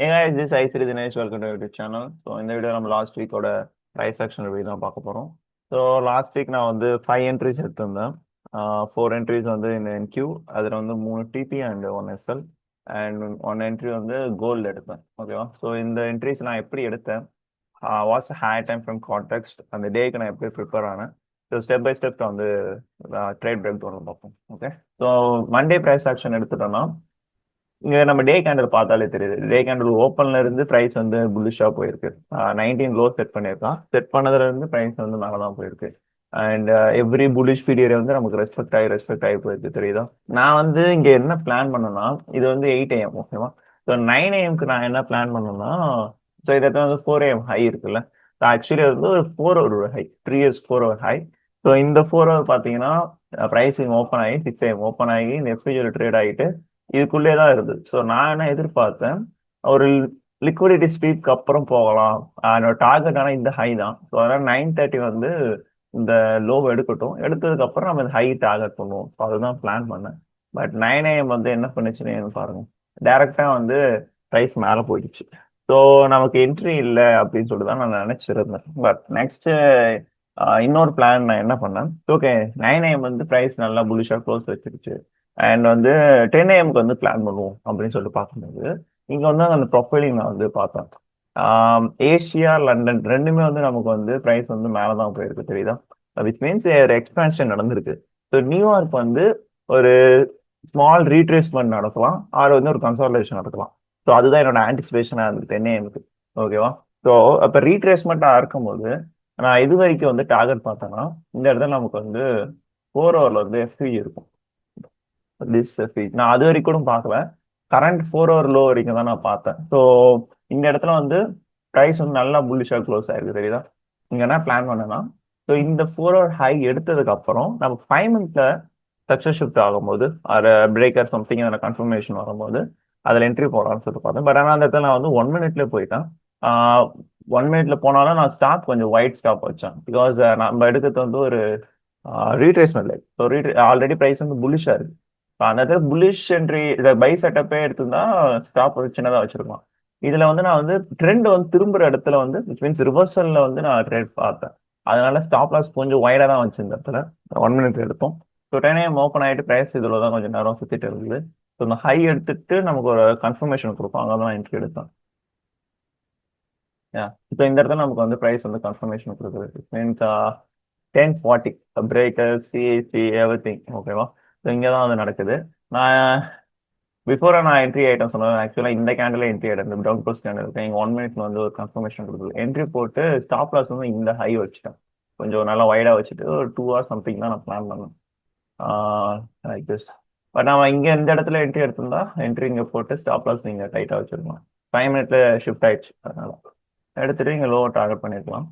Hey guys, this is Aisri Dinesh. Welcome to our YouTube channel. So இந்த video நம்ம last வீக்கோட price action review தான் பார்க்க போகிறோம். So last week நான் வந்து 5 என்ட்ரிஸ் எடுத்திருந்தேன். 4 என்ட்ரிஸ் வந்து இந்த என்கியூ, அதில் வந்து 3 TP and 1 SL and 1 entry வந்து கோல்டு எடுத்தேன். ஓகேவா? ஸோ இந்த என்ட்ரிஸ் நான் எப்படி எடுத்தேன், what's her time from contact, அந்த டேக்கு நான் எப்படி ப்ரிப்பேர் ஆனேன், ஸோ ஸ்டெப் பை ஸ்டெப் வந்து ட்ரேட் பிரேக் டவுன் பார்ப்போம். Okay, so Monday price action எடுத்துட்டோம்னா இங்க நம்ம டே கேண்டில் பார்த்தாலே தெரியுது. டே கேண்டில் ஓப்பன்ல இருந்து பிரைஸ் வந்து புல்லிஷா போயிருக்கு. 19 லோ செட் பண்ணியிருக்கான். செட் பண்ணதுல இருந்து பிரைஸ் வந்து மேலதான் போயிருக்கு. அண்ட் எவ்ரி புல்லிஷ் பீரியட் வந்து நமக்கு ரெஸ்பெக்ட் ஆகி போயிருக்கு, தெரியுதா? நான் வந்து இங்க என்ன பிளான் பண்ணேன்னா, இது வந்து 8 AM, ஓகேவா? ஸோ 9 AM நான் என்ன பிளான் பண்ணேன்னா, ஸோ இதை வந்து 4 AM ஹை இருக்குல்ல, ஆக்சுவலி அது வந்து ஒரு 4 hour high, 3 years 4 hour high. So இந்த 4 hour பார்த்தீங்கன்னா ப்ரைஸிங் ஓப்பன் ஆகி 6 AM ஓப்பன் ஆகி இந்த எஃப்யூஜியில் ட்ரேட் ஆகிட்டு இதுக்குள்ளே தான் இருந்தது. ஸோ நான் என்ன எதிர்பார்த்தேன், ஒரு லிக்விடிட்டி ஸ்வீப்க்கு அப்புறம் போகலாம். என்னோட டார்கெட் ஆனால் இந்த ஹை தான். ஸோ அதனால் 9:30 வந்து இந்த லோவை எடுக்கட்டும், எடுத்ததுக்கு அப்புறம் நம்ம இந்த ஹை டார்கெட் பண்ணுவோம். ஸோ அதுதான் பிளான் பண்ணேன். பட் 9 AM வந்து என்ன பண்ணுச்சுன்னு பாருங்க, டைரக்டா வந்து ப்ரைஸ் மேலே போயிடுச்சு. ஸோ நமக்கு என்ட்ரி இல்லை அப்படின்னு சொல்லிட்டு தான் நான் நினைச்சிருந்தேன். பட் நெக்ஸ்ட் இன்னொரு பிளான் நான் என்ன பண்ணேன், ஓகே 9 AM வந்து ப்ரைஸ் நல்லா புலிஷா க்ளோஸ் வச்சிருச்சு அண்ட் வந்து 10 AM வந்து பிளான் பண்ணுவோம் அப்படின்னு சொல்லிட்டு பார்க்கும்போது இங்க வந்து அந்த ப்ரொஃபைலிங் நான் வந்து பார்த்தேன். ஏசியா லண்டன் ரெண்டுமே வந்து நமக்கு வந்து ப்ரைஸ் வந்து மேலே தான் போயிருக்கு, தெரியுதா? விச் மீன்ஸ் ஒரு எக்ஸ்பேன்ஷன் நடந்திருக்கு. ஸோ நியூயார்க் வந்து ஒரு ஸ்மால் ரீட்ரேஸ்மெண்ட் நடக்கலாம், ஆர் வந்து ஒரு கன்சாலிடேஷன் நடக்கலாம். ஸோ அதுதான் என்னோட ஆன்டிசிபேஷனாக இருந்தது 10 AM. ஓகேவா? ஸோ அப்போ ரீட்ரேஸ்மெண்ட்டாக இருக்கும்போது நான் இது வரைக்கும் வந்து டார்கெட் பார்த்தேன்னா, இந்த இடத்துல நமக்கு வந்து 4 hourல வந்து எஃப்இ இருக்கும். நான் அது வரைக்கும் கூட பார்க்கல, கரண்ட் 4 hour லோ வரைக்கும் தான் நான் பார்த்தேன். ஸோ இந்த இடத்துல வந்து ப்ரைஸ் வந்து நல்லா புல்லிஷா க்ளோஸ் ஆயிருக்கு, தெரியுதா? இங்க என்ன பிளான் பண்ணேன்னா, ஸோ இந்த 4 hour ஹை எடுத்ததுக்கு அப்புறம் நம்ம 5 minute சக்சஸ் ஷிஃப்ட் ஆகும்போது அது பிரேக்கர் சம்திங் அதில் கன்ஃபர்மேஷன் வரும்போது அதில் என்ட்ரி போடலாம்னு சொல்லிட்டு பார்த்தேன். பட் ஆனால் அந்த இடத்துல நான் வந்து 1 minute போயிட்டேன். 1 minute போனாலும் நான் ஸ்டாப் கொஞ்சம் ஒயிட் ஸ்டாப் வச்சேன். பிகாஸ் நம்ம எடுக்கிறது வந்து ஒரு retracement like. So already price வந்து புல்லிஷா இருக்கு. அந்த இடத்துல புல்லிஷ் என்ட்ரி இதை பை செட்டப்பே எடுத்திருந்தா ஸ்டாப் ஒரு சின்னதாக வச்சிருக்கலாம். இதுல வந்து நான் வந்து ட்ரெண்ட் வந்து திரும்புற இடத்துல வந்து மீன்ஸ் ரிவர்சல்ல வந்து நான் ட்ரேட் பார்த்தேன். அதனால ஸ்டாப் லாஸ் கொஞ்சம் வைடா தான் வச்சிருந்த இடத்துல 1 minute எடுத்தோம். ஸோ 10 AM ஓப்பன் ஆகிட்டு ப்ரைஸ் இதில் தான் கொஞ்சம் நேரம் சுத்திட்டு இருக்குது. ஸோ இந்த ஹை எடுத்துட்டு நமக்கு ஒரு கன்ஃபர்மேஷன் கொடுப்போம், அங்கே தான் என்ட்ரி எடுத்தேன். இப்போ இந்த இடத்துல நமக்கு வந்து ப்ரைஸ் வந்து கன்ஃபர்மேஷன் கொடுக்குறது means 10:40 breaker CIC every thing, ஓகேவா? ஸோ இங்கே தான் வந்து நடக்குது. நான் பிஃபோரா நான் என்ட்ரி ஐட்டம் சொன்னேன், ஆக்சுவலாக இந்த கேண்டில் என்ட்ரி ஆயிடும், டவுன் க்ளோஸ் கேண்டில் இருக்கு. இங்கே 1 minute வந்து ஒரு கன்ஃபர்மேஷன் கொடுக்குது. என்ட்ரி போட்டு ஸ்டாப் லாஸ் வந்து இந்த ஹை வச்சுட்டேன், கொஞ்சம் நல்லா வைடா வச்சுட்டு ஒரு 2 hours சம்திங் தான் நான் பிளான் பண்ணேன் லைக் திஸ். பட் நம்ம இங்கே இந்த இடத்துல என்ட்ரி எடுத்திருந்தா என்ட்ரி இங்கே போட்டு ஸ்டாப் லாஸ் நீங்கள் டைட்டாக வச்சிருக்கலாம். 5 minute ஷிஃப்ட் ஆயிடுச்சு, அதனால எடுத்துட்டு இங்கே லோவை டார்கெட் பண்ணிருக்கலாம்.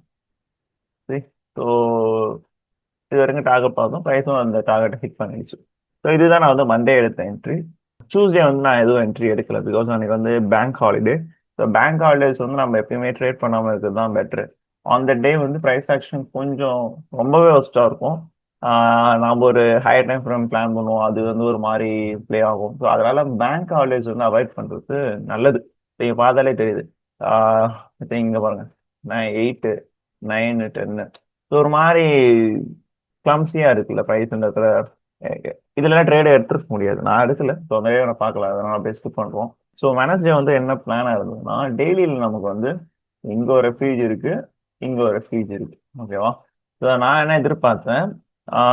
சரி, ஸோ இது வரைக்கும் டார்கெட் பார்த்தோம், ப்ரைஸும் அந்த டார்கெட்டை ஹிட் பண்ணிடுச்சு. ஸோ இதுதான் நான் வந்து மண்டே எடுத்த என்ட்ரி. டியூஸ்டே வந்து நான் எதுவும் என்ட்ரி எடுக்கல, பிகாஸ் அன்னைக்கு வந்து bank holiday. So bank holidays வந்து நம்ம எப்பயுமே ட்ரேட் பண்ணாமல் இருக்கிறது தான் பெட்ரு. ஆன் த டே வந்து ப்ரைஸ் ஆக்ஷன் கொஞ்சம் ரொம்பவே ஒஸ்ட்டாக இருக்கும். நம்ம ஒரு ஹையர் டைம் ஃப்ரேம் பிளான் பண்ணுவோம், அது வந்து ஒரு மாதிரி ப்ளே ஆகும். ஸோ அதனால பேங்க் ஹாலிடேஸ் வந்து அவாய்ட் பண்ணுறது நல்லது. நீங்கள் பார்த்தாலே தெரியுது. இங்கே பாருங்க, 8, 9, 10. ஸோ ஒரு மாதிரி கிளம்சியா இருக்குல்ல ப்ரைஸ் இந்த இடத்துல. இதுல ட்ரேட் எடுத்துருக்க முடியாது, நான் எடுக்கல. ஸோ அந்த நான் பார்க்கல, அதனால அப்படியே ஸ்கிப் பண்றோம். ஸோ வெனஸ்டே வந்து என்ன பிளானா இருந்ததுன்னா, டெய்லியில் நமக்கு வந்து இங்க ஒரு ரெஃப்யூஜ் இருக்கு, இங்க ஒரு ரெஃப்யூஜ் இருக்கு, ஓகேவா? ஸோ நான் என்ன எதிர்பார்த்தேன்,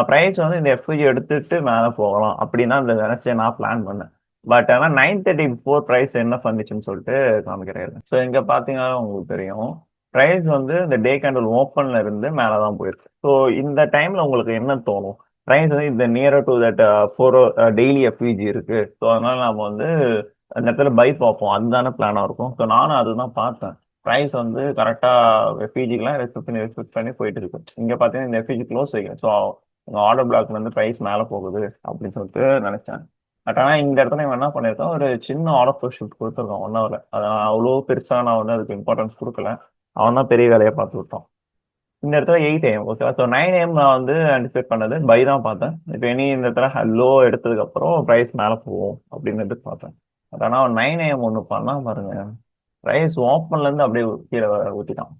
ப்ரைஸ் வந்து இந்த எஃப்யூஜ் எடுத்துட்டு மேலே போகலாம் அப்படின்னா இந்த வெனஸ்டே நான் பிளான் பண்ணேன். பட் ஆனால் 9:30 பிஃபோர் ப்ரைஸ் என்ன பண்ணுச்சுன்னு சொல்லிட்டு காமிக்கிறேன். ஸோ இங்க பாத்தீங்கன்னா உங்களுக்கு தெரியும், ப்ரைஸ் வந்து இந்த டே கேண்டில் ஓப்பன்ல இருந்து மேலே தான் போயிருக்கு. ஸோ இந்த டைம்ல உங்களுக்கு என்ன தோணும், ப்ரைஸ் வந்து இந்த nearer to that 4 daily FEG இருக்கு. ஸோ அதனால நம்ம வந்து அந்த இடத்துல பை பார்ப்போம், அதுதானே பிளானா இருக்கும். ஸோ நானும் அதுதான் பார்த்தேன். ப்ரைஸ் வந்து கரெக்டா எஃப்இஜிக்கெல்லாம் ரெஸ்பெக்ட் பண்ணி போயிட்டு இருக்கு. இங்க பாத்தீங்கன்னா இந்த எஃப்இஜி க்ளோஸ் வைக்கிறேன். ஸோ உங்க ஆர்டர் பிளாக்ல வந்து ப்ரைஸ் மேலே போகுது அப்படின்னு சொல்லிட்டு நினைச்சேன். பட் ஆனால் இந்த இடத்துல இவன் என்ன பண்ணியிருக்கான், ஒரு சின்ன ஆர்டர் ஷிஃப்ட் கொடுத்துருக்கான் 1 hour. அதான் அவ்வளோ பெருசா நான் வந்து அதுக்கு இம்பார்ட்டன்ஸ் கொடுக்கல, அவன் தான் பெரிய வேலையை பார்த்து விட்டான். இந்த இடத்துல 8 AM, ஓகேவா? ஸோ 9 AM நான் வந்து ஆன்டிசிபேட் பண்ணது பை தான் பார்த்தேன். இப்போ இனி இந்த இடத்துல லோ எடுத்ததுக்கு அப்புறம் ப்ரைஸ் மேலே போகும் அப்படின்னு பார்த்தேன். பட் ஆனால் 9 AM ஒன்று பண்ணா பாருங்க, ப்ரைஸ் ஓப்பன்ல இருந்து அப்படியே கீழே ஊத்திட்டான்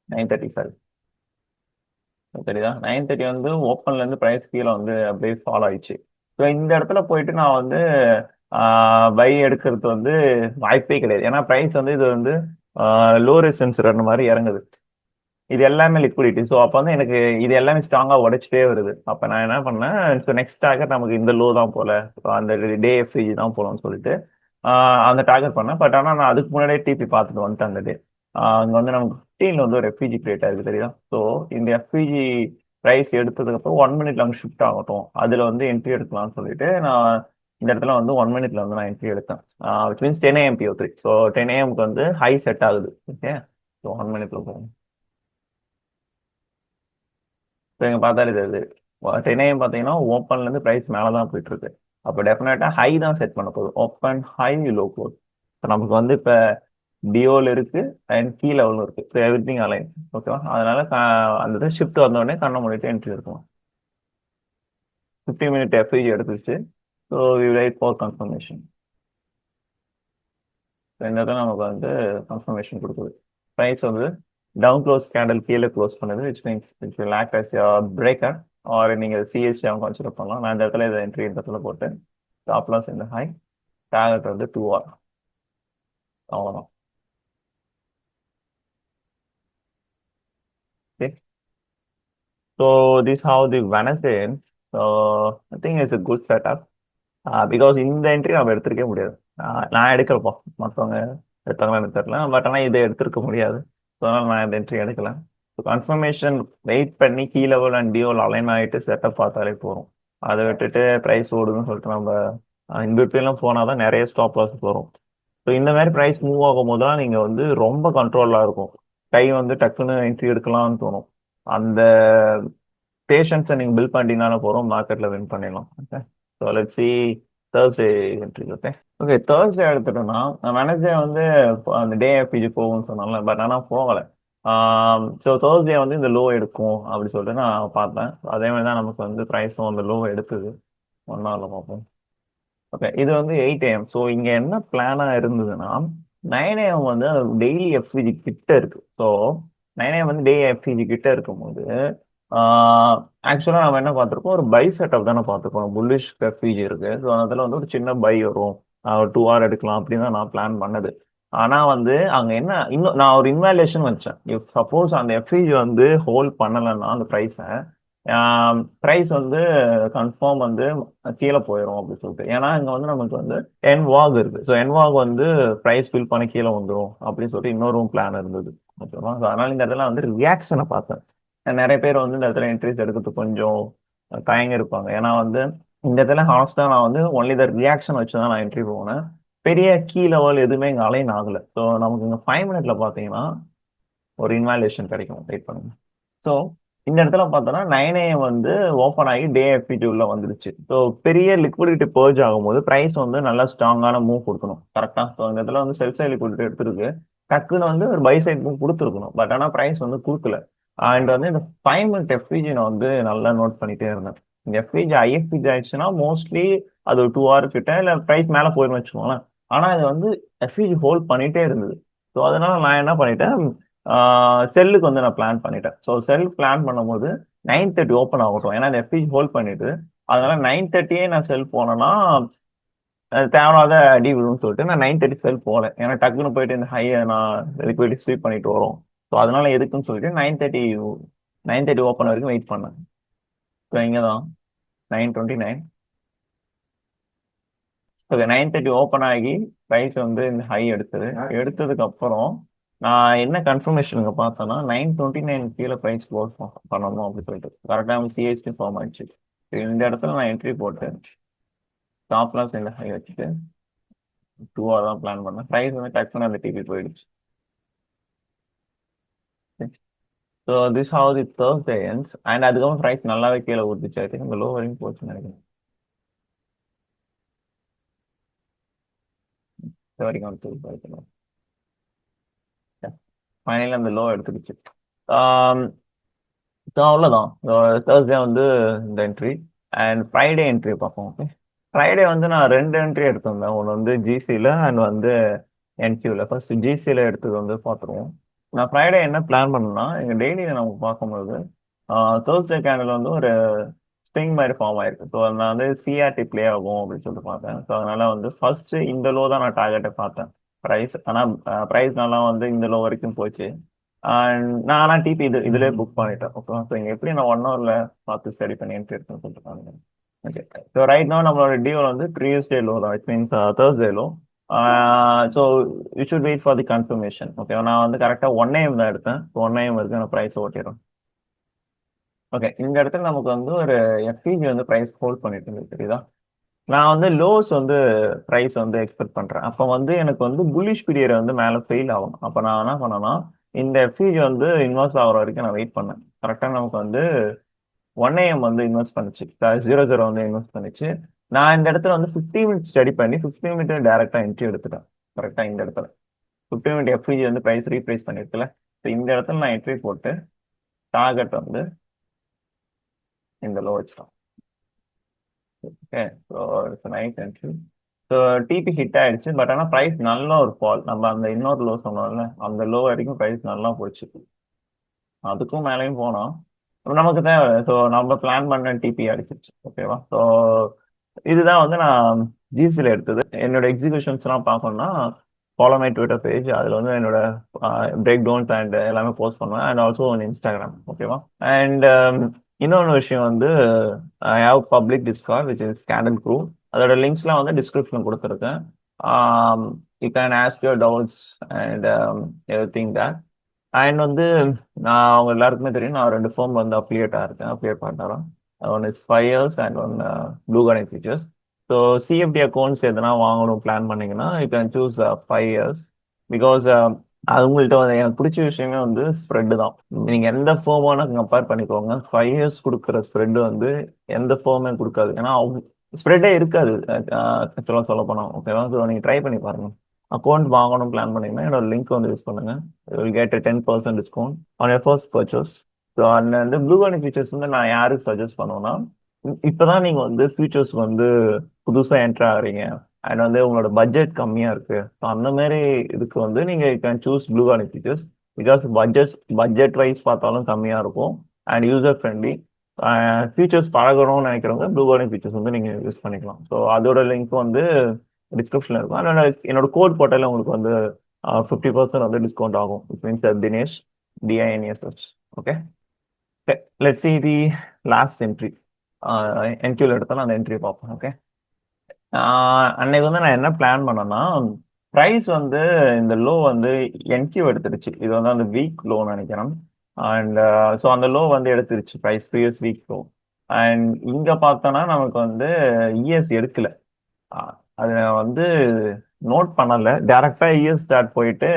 9:30 சாரி. தெரியுதா? 9:30 வந்து ஓப்பன்ல இருந்து ப்ரைஸ் கீழே வந்து அப்படியே ஃபாலோ ஆயிடுச்சு. ஸோ இந்த இடத்துல போயிட்டு நான் வந்து பை எடுக்கிறது வந்து வாய்ப்பே கிடையாது. ஏன்னா ப்ரைஸ் வந்து இது வந்து லோ ரெசிஸ்டன்ஸ் ரன் மாதிரி இறங்குது. இது எல்லாமே லிக்விடிட்டி. ஸோ அப்போ வந்து எனக்கு இது எல்லாமே ஸ்ட்ராங்கா உடைச்சிட்டே வருது. அப்போ நான் என்ன பண்ணேன், ஸோ நெக்ஸ்ட் டார்கெட் நமக்கு இந்த லோ தான் போல, அந்த டே எஃப்இஜி தான் போலன்னு சொல்லிட்டு அந்த டார்கெட் பண்ணேன். பட் ஆனால் நான் அதுக்கு முன்னாடியே டிபி பார்த்துட்டு வந்துட்டேன் அந்த டே. அங்கே வந்து நமக்கு 15 வந்து ஒரு எஃப்இஜி கிரியேட் ஆயிருக்கு தெரியுதா? ஸோ இந்த எஃப்இஜி ப்ரைஸ் எடுத்ததுக்கு அப்புறம் 1 மினிட்ல அங்கே ஷிஃப்ட் ஆகட்டும், அதுல வந்து என்ட்ரி எடுக்கலாம்னு சொல்லிட்டு நான் இந்த இடத்துல வந்து 1 மினிட்ல வந்து நான் என்ட்ரி எடுத்தேன். Which means 10 AM PO3. So 10 AM வந்து ஹை செட் ஆகுது. ஓகே, ஸோ 1 மினிட்ல போகும். ஸோ இங்க பார்த்தாலே தெரியுது, 10 AM பார்த்தீங்கன்னா ஓப்பன்ல இருந்து ப்ரைஸ் மேலே தான் போயிட்டு இருக்கு. அப்போ டெஃபினட்டா ஹை தான் செட் பண்ண போகுது. Open high low close. நமக்கு வந்து இப்போ டிஓல இருக்கு அண்ட் கீ லெவலும் இருக்கு. So everything align. ஓகேவா? அதனால அந்த ஷிஃப்ட் வந்த உடனே கண்ணை மூடிட்டு என்ட்ரி எடுக்கலாம். 15 மினிட் எஃப்இஜி எடுத்துச்சு. So we wait for confirmation. இந்த இடத்துல நமக்கு வந்து கன்ஃபர்மேஷன் கொடுக்குது. ப்ரைஸ் வந்து டவுன் க்ளோஸ் கேண்டல் கீழே க்ளோஸ் பண்ணுது, which means it will act as breaker. Or நீங்கள் சிஎஸ்டி அவங்க கன்சிடர் பண்ணலாம். நான் இந்த இடத்துல இதை என்ட்ரி இந்த இடத்துல போட்டு ஸ்டாப் லாஸ் இந்த ஹை, டார்கெட் வந்து 2R. அவ்வளோதான். Okay, so this how the Wednesday ends. So I think it's a good setup. Because இந்த என்ட்ரி நம்ம எடுத்திருக்கவே முடியாது. நான் எடுக்கிறப்போ மற்றவங்க எடுத்தாங்களா எனக்கு தெரியல, பட் ஆனால் இதை எடுத்திருக்க முடியாது. ஸோ அதனால நான் இந்த என்ட்ரி எடுக்கல. ஸோ கன்ஃபர்மேஷன் வெயிட் பண்ணி கீ லெவல் அண்ட் டிஓல் அலைன் ஆகிட்டு செட்டப் பார்த்தாலே போகிறோம். அதை விட்டுட்டு ப்ரைஸ் ஓடுதுன்னு சொல்லிட்டு நம்ம இந்த பிட்வீன்லாம் போனால் தான் நிறைய ஸ்டாப் லாஸ் வரும். ஸோ இந்த மாதிரி ப்ரைஸ் மூவ் ஆகும் போது தான் நீங்கள் வந்து ரொம்ப கண்ட்ரோலாக இருக்கும். கை வந்து டக்குன்னு என்ட்ரி எடுக்கலாம்னு தோணும். அந்த பேஷன்ஸை நீங்கள் பில்ட் பண்ணிட்டீங்கனால போகிறோம், மார்க்கெட்டில் வின் பண்ணிடலாம். Okay, so let's C Thursday entry. Okay, okay, Thursday எடுத்துட்டோம்னா நான் வெனஸ்டே வந்து அந்த டே எஃப்இஜி போகும்னு சொன்னால, பட் ஆனால் போகலை. ஸோ தேர்ஸ்டே வந்து இந்த லோ எடுக்கும் அப்படி சொல்லிட்டு நான் பார்த்தேன். அதே மாதிரி தான் நமக்கு வந்து ப்ரைஸும் அந்த லோ எடுத்தது. 1 ஹவர்ல பார்ப்போம். ஓகே, இது வந்து 8 AM. ஸோ இங்க என்ன பிளானா இருந்ததுன்னா 9 AM வந்து டெய்லி எஃப்இஜி கிட்ட இருக்கு. ஸோ 9 AM வந்து டே எஃப்இஜி கிட்ட இருக்கும்போது ஆக்சுவலா நம்ம என்ன பார்த்துருக்கோம், ஒரு பை செட்டப் தானே பார்த்துருக்கோம். புல்லிஷ் எஃப்இஜி இருக்கு. ஸோ அதுல வந்து ஒரு சின்ன பை வரும், ஒரு 2 hour எடுக்கலாம் அப்படின்னு தான் நான் பிளான் பண்ணது. ஆனா வந்து அங்க என்ன, இன்னும் நான் ஒரு இன்வாலுவேஷன் வச்சேன். இஃப் சப்போஸ் அந்த எஃப்இஜி வந்து ஹோல்ட் பண்ணலைன்னா அந்த ப்ரைஸை, ப்ரைஸ் வந்து கன்ஃபார்ம் வந்து கீழே போயிடும் அப்படின்னு சொல்லிட்டு. ஏன்னா இங்க வந்து நமக்கு வந்து என்வாக் இருக்கு. ஸோ என்வாக் வந்து ப்ரைஸ் ஃபில் பண்ண கீழே வந்துடும் அப்படின்னு சொல்லிட்டு இன்னொரு பிளான் இருந்தது. ஓகேவா? ஸோ அதனால இந்த இடத்துல வந்து ரியாக்ஷனை பார்த்தேன். நிறைய பேர் வந்து இந்த இடத்துல என்ட்ரிஸ் எடுக்கிறதுக்கு கொஞ்சம் தயங்க இருப்பாங்க. ஏன்னா வந்து இந்த இடத்துல ஹானஸ்டா நான் வந்து ஒன்லி த ரியாக்ஷன் வச்சு தான் நான் என்ட்ரி போனேன். பெரிய கீ லெவல் எதுவுமே இங்கே அலைன் ஆகல. ஸோ நமக்கு இங்கே 5 மினிட்ல பார்த்தீங்கன்னா ஒரு இன்வாலுவேஷன் கிடைக்கும். வெயிட் பண்ணுங்க. ஸோ இந்த இடத்துல பார்த்தோம்னா 9 AM வந்து ஓப்பன் ஆகி டே எஃப்இடி உள்ள வந்துருச்சு. ஸோ பெரிய லிக்விடிட்டி பர்ஜ் ஆகும்போது ப்ரைஸ் வந்து நல்லா ஸ்ட்ராங்கான மூவ் கொடுக்கணும். கரெக்டா? ஸோ இந்த இடத்துல வந்து செல் சைட் லிக்விடிட்டி எடுத்திருக்கு, டக்குன்னு வந்து ஒரு பை சைட் மூவ் கொடுத்துருக்கணும். பட் ஆனால் ப்ரைஸ் வந்து கொடுக்கல. அண்ட் வந்து இந்த 5 மினிட் எஃப்இஜி நான் வந்து நல்லா நோட் பண்ணிட்டே இருந்தேன். இந்த எஃப்இஜி ஐஎஃப்இஜி ஆயிடுச்சுன்னா மோஸ்ட்லி அது ஒரு 2 hour கிட்ட இல்லை ப்ரைஸ் மேலே போயிடும் வச்சுக்கோங்களேன். ஆனால் இது வந்து எஃப்இஜி ஹோல்ட் பண்ணிட்டே இருந்தது. ஸோ அதனால நான் என்ன பண்ணிட்டேன், செல்லுக்கு வந்து நான் பிளான் பண்ணிட்டேன். ஸோ செல் பிளான் பண்ணும்போது 9:30 ஓப்பன் ஆகட்டும், ஏன்னா எஃப்இஜி ஹோல்ட் பண்ணிட்டு, அதனால 9:30 நான் செல் போனேன்னா தேவையில்லாத அடி விழுன்னு சொல்லிட்டு நான் 9:30 செல் போகல. ஏன்னா டக்குன்னு போயிட்டு இந்த ஹையை நான் லிக்விடிட்டி ஸ்வீப் பண்ணிட்டு வரும். ஸோ அதனால எதுக்குன்னு சொல்லிட்டு 9:30 ஓப்பன் வரைக்கும் வெயிட் பண்ணேன். ஸோ இங்கே தான் 9:29. ஓகே, 9:30 ஓப்பன் ஆகி ப்ரைஸ் வந்து இந்த ஹை எடுத்ததுக்கு அப்புறம் நான் என்ன கன்ஃபர்மேஷனுங்க பார்த்தேன்னா 9:29 கீழே ப்ரைஸ் க்ளோஸ் பண்ணணும் அப்படின்னு சொல்லிட்டு கரெக்டாக சிஎஸ்டி ஃபார்ம் ஆயிடுச்சு. இந்த இடத்துல நான் என்ட்ரி போட்டு ஸ்டாப் லாஸ் இந்த ஹை வச்சுட்டு 2 hour தான் பிளான் பண்ணேன். ப்ரைஸ் வந்து டக்குன்னு அந்த டிபி போயிடுச்சு. So this how the Thursday ends. And அதுக்கப்புறம் ப்ரைஸ் நல்லாவே கீழே ஊத்துச்சு. ஐ திங்க் இந்த லோ வரைக்கும் போச்சுன்னு நினைக்கிறேன். இது வரைக்கும் வந்து ஃபைனலி அந்த லோ எடுத்துக்கிச்சு. ஸோ அவ்வளோதான். தேர்ஸ்டே வந்து இந்த என்ட்ரி அண்ட் ஃப்ரைடே என்ட்ரி பார்ப்போம். ஓகே, ஃப்ரைடே வந்து நான் 2 என்ட்ரி எடுத்திருந்தேன். ஒன்று வந்து ஜிசியில் அண்ட் வந்து என்கியூவில் ஃபர்ஸ்ட் ஜிசியில் எடுத்தது வந்து பார்த்துருவோம். நான் ஃப்ரைடே என்ன பிளான் பண்ணேன்னா, எங்கள் டெய்லி நமக்கு பார்க்கும்போது தேர்ஸ்டே கேண்டில் வந்து ஒரு ஸ்ட்ரிங் மாதிரி ஃபார்ம் ஆயிருக்கு. ஸோ நான் வந்து சிஆர்டி ப்ளே ஆகும் அப்படின்னு சொல்லிட்டு பார்த்தேன். ஸோ அதனால வந்து ஃபர்ஸ்ட் இந்த லோ தான் நான் டார்கெட்டை பார்த்தேன். ப்ரைஸ் ஆனால் ப்ரைஸ் நல்லா வந்து இந்த லோ வரைக்கும் போச்சு. நான் ஆனால் டிபி இதுலேயே புக் பண்ணிட்டேன். ஓகே, ஸோ இங்கே எப்படி நான் 1 ஹவரில் பார்த்து ஸ்டடி பண்ணி என்ட்ரி எடுத்துன்னு சொல்லிட்டு பாருங்க. ஓகே, ஸோ ரைட் now நம்மளோட டியூல் வந்து ப்ரீவியஸ் டே லோ தான், it means Thursday low. So you should wait for the confirmation. Okay, நான் வந்து கரெக்டாக 1 AM தான் எடுத்தேன். 1 AM வரைக்கும் நான் ப்ரைஸ் ஓட்டிடுறேன். ஓகே, இந்த இடத்துல நமக்கு வந்து ஒரு எஃபிஜி வந்து ப்ரைஸ் ஹோல்ட் பண்ணிட்டு இருக்கு, தெரியுதா? நான் வந்து லோஸ் வந்து ப்ரைஸ் வந்து எக்ஸ்பெக்ட் பண்றேன். அப்போ வந்து எனக்கு வந்து புல்லிஷ் பீரியட் வந்து மேலே ஃபெயில் ஆகும். அப்போ நான் என்ன பண்ணேன்னா, இந்த எஃபிஜி வந்து இன்வெஸ்ட் ஆகிற வரைக்கும் நான் வெயிட் பண்ணேன். கரெக்டாக நமக்கு வந்து 1 AM வந்து இன்வெஸ்ட் பண்ணுச்சு, 0 வந்து இன்வெஸ்ட் பண்ணுச்சு. நான் இந்த இடத்துல வந்து 50 மினிட்ஸ் ஸ்டடி பண்ணி 50 மினிட் டேரக்டா என்ட்ரி எடுத்துட்டேன். கரெக்டா இந்த இடத்துல 50 மினிட் எஃபிஜி வந்து ப்ரைஸ் ரீப்ரைஸ் பண்ணிருக்குல்ல. ஸோ இந்த இடத்துல நான் என்ட்ரி போட்டு டார்கெட் வந்து இந்த லோ வச்சிட்டோம். Okay, so it's nice entry. So TP hit ஆயிடுச்சு. பட் ஆனால் ப்ரைஸ் நல்ல ஒரு ஃபால். நம்ம அந்த இன்னொரு லோ சொன்னோம்ல, அந்த லோ வரைக்கும் ப்ரைஸ் நல்லா போச்சு. அதுக்கும் மேலேயும் போனோம். நமக்கு தேவை. ஸோ நம்ம பிளான் பண்ண டிபி அடிச்சிருச்சு. ஓகேவா? ஸோ இதுதான் வந்து நான் ஜிசியில் எடுத்தது. என்னோட எக்ஸிபிஷன்ஸ்லாம் பார்க்கணும்னா ஃபாலோ மை ட்விட்டர் பேஜ். அதில் வந்து என்னோட பிரேக் டவுன்ஸ் அண்ட் எல்லாமே போஸ்ட் பண்ணுவேன். And also Instagram. ஓகேவா? அண்ட் இன்னொன்று விஷயம் வந்து I have public Discord which is candle crew. அதோட லிங்க்ஸ்லாம் வந்து டிஸ்கிரிப்ஷன் கொடுத்துருக்கேன். You can ask your doubts and everything that. And வந்து நான் அவங்க எல்லாருக்குமே தெரியும், நான் 2 ஃபார்ம் வந்து அப்ளியேட்டாக இருக்கேன், அப்ளியேட் பண்ணுறேன். One is 5 years and one blue connect features. So CFT accounts எதனா வாங்கணும் பிளான் பண்ணீங்கன்னா you can choose 5 years. Because அது உங்கள்கிட்ட வந்து எனக்கு பிடிச்ச விஷயமே வந்து ஸ்ப்ரெட்டு தான். நீங்கள் எந்த ஃபோமோன்னு கம்பேர் பண்ணிக்கோங்க. 5 years கொடுக்குற ஸ்ப்ரெட் வந்து எந்த ஃபோமே கொடுக்காது. ஏன்னா அவங்க ஸ்ப்ரெட்டே இருக்காது ஆக்சுவலாக சொல்ல போனால். ஓகேவா? ஸோ நீங்கள் ட்ரை பண்ணி பாருங்க. அக்கௌண்ட் வாங்கணும் பிளான் பண்ணீங்கன்னா என்னோட லிங்க் வந்து யூஸ் பண்ணுங்க. You will get 10% discount on your first purchase. So அந்த வந்து ப்ளூ கனி ஃபீச்சர்ஸ் வந்து நான் யாருக்கு சஜஸ்ட் பண்ணுவேன்னா, இப்போதான் நீங்கள் வந்து ஃபியூச்சர்ஸ்க்கு வந்து புதுசாக என்ட்ரு ஆகுறீங்க அண்ட் வந்து உங்களோட பட்ஜெட் கம்மியாக இருக்கு. ஸோ அந்த மாதிரி இதுக்கு வந்து நீங்கள் you can choose blue Ghani features. Because budget wise பார்த்தாலும் கம்மியாக இருக்கும் அண்ட் யூசர் ஃப்ரெண்ட்லி. ஃபீச்சர்ஸ் பழகணும்னு நினைக்கிறவங்க ப்ளூ கனி ஃபீச்சர்ஸ் வந்து நீங்கள் யூஸ் பண்ணிக்கலாம். ஸோ அதோட லிங்க் வந்து டிஸ்கிரிப்ஷன்ல இருக்கும். அதனால என்னோட கோட் போட்டாலே உங்களுக்கு வந்து 50% வந்து டிஸ்கவுண்ட் ஆகும். It means Dinesh, DINESH. Okay, let see the last entry. என்கியூல எடுத்தாலும் அந்த என்ட்ரி பார்ப்போம். ஓகே, அன்னைக்கு வந்து நான் என்ன பிளான் பண்ணேன்னா, ப்ரைஸ் வந்து இந்த லோ வந்து என்கியூ எடுத்துருச்சு. இது வந்து அந்த வீக் லோ நினைக்கிறேன். அண்ட் ஸோ அந்த லோ வந்து எடுத்துருச்சு price, previous week low. And இங்க பார்த்தோன்னா நமக்கு வந்து இஎஸ் எடுக்கல. அது நான் வந்து நோட் பண்ணல. டேரக்டா இஎஸ் ஸ்டார்ட் போயிட்டு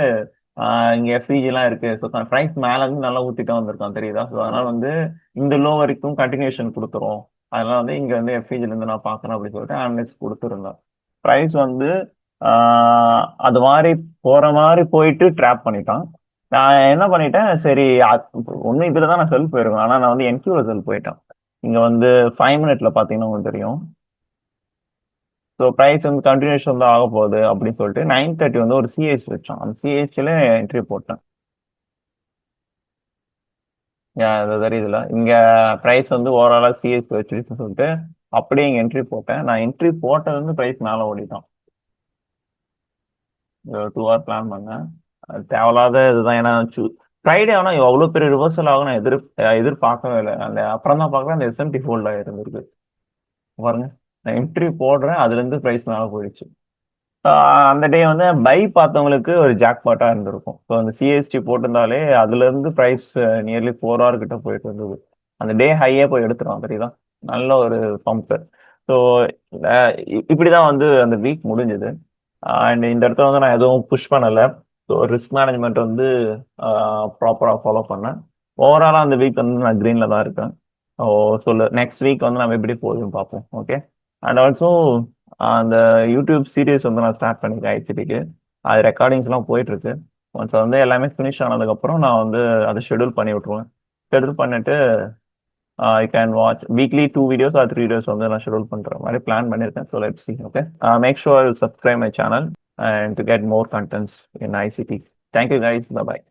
இங்க எஃப்இஜி எல்லாம் இருக்கு. ஸோ ப்ரைஸ் மேல இருந்து நல்லா ஊத்திட்டு வந்திருக்கான், தெரியுதா? ஸோ அதனால வந்து இந்த லோ வரைக்கும் கண்டினியூஷன் கொடுத்துரும். அதனால வந்து இங்க வந்து எஃப்இஜில இருந்து நான் பாக்குறேன் அப்படின்னு சொல்லிட்டு அனலிஸ்ட் கொடுத்துருந்தேன். ப்ரைஸ் வந்து அது மாதிரி போற மாதிரி போயிட்டு ட்ராப் பண்ணிட்டான். நான் என்ன பண்ணிட்டேன், சரி ஒன்னும் இதுலதான் நான் செல் போயிருக்கேன். ஆனா நான் வந்து என்கியூல செல் போயிட்டேன். இங்க வந்து 5 minute பாத்தீங்கன்னா உங்களுக்கு தெரியும். ஸோ ப்ரைஸ் வந்து கண்டினியூஷன் தான் ஆக போகுது அப்படின்னு சொல்லிட்டு 9:30 வந்து ஒரு சிஹெச் வச்சோம். அந்த சிஹெச்ல என்ட்ரி போட்டேன். தெரியுதுல, இங்க ப்ரைஸ் வந்து ஓவராலா சிஹெச் வச்சுட்டு சொல்லிட்டு அப்படியே இங்க என்ட்ரி போட்டேன். நான் என்ட்ரி போட்டது வந்து ப்ரைஸ் மேல ஓடிட்டான். 2 hour பிளான் பண்ணேன். தேவையில்லாத இதுதான். ஏன்னா ஃப்ரைடே ஆனா அவ்வளவு பெரிய ரிவர்சல் ஆகும் நான் எதிர்பார்க்கவே இல்லை. அந்த அப்புறம் தான் பார்க்குறேன் அந்த SMT ஃபோல்ட் ஆயிருந்திருக்கு. பாருங்க, நான் என்ட்ரி போடுறேன், அதுல இருந்து ப்ரைஸ் மேல போயிடுச்சு. அந்த டே வந்து பை பார்த்தவங்களுக்கு ஒரு ஜாக்பாட்டா இருந்திருக்கும். ஸோ அந்த சிஎஸ்டி போட்டிருந்தாலே அதுல இருந்து ப்ரைஸ் நியர்லி 4 hour கிட்ட போயிட்டு இருந்தது. அந்த டே ஹையே போய் எடுத்துரும், தெரியுதா? நல்ல ஒரு பம்ப். ஸோ இப்படிதான் வந்து அந்த வீக் முடிஞ்சது. அண்ட் இந்த இடத்துல வந்து நான் எதுவும் புஷ் பண்ணல. ஸோ ரிஸ்க் மேனேஜ்மெண்ட் வந்து ப்ராப்பராக ஃபாலோ பண்ணேன். ஓவராலாக அந்த வீக் வந்து நான் க்ரீனில் தான் இருக்கேன். ஓ, சொல்லு நெக்ஸ்ட் வீக் வந்து நம்ம எப்படி போகுதுன்னு பார்ப்போம். ஓகே, அண்ட் ஆல்சோ அந்த யூடியூப் சீரீஸ் வந்து நான் ஸ்டார்ட் பண்ணியிருக்கேன் ஐசிடிக்கு. அது ரெக்கார்டிங்ஸ்லாம் போயிட்டு இருக்கு. ஒன்ஸ் வந்து எல்லாமே ஃபினிஷ் ஆனதுக்கப்புறம் நான் வந்து அதை ஷெடியூல் பண்ணி விட்ருவேன். ஷெடியூல் பண்ணிட்டு I can watch weekly 2 videos or 3 videos வந்து நான் ஷெடியூல் பண்ணுற மாதிரி பிளான் பண்ணியிருக்கேன். So let's see. Okay, make sure you subscribe my channel. and to get more contents in ICT. Thank you guys. Bye bye.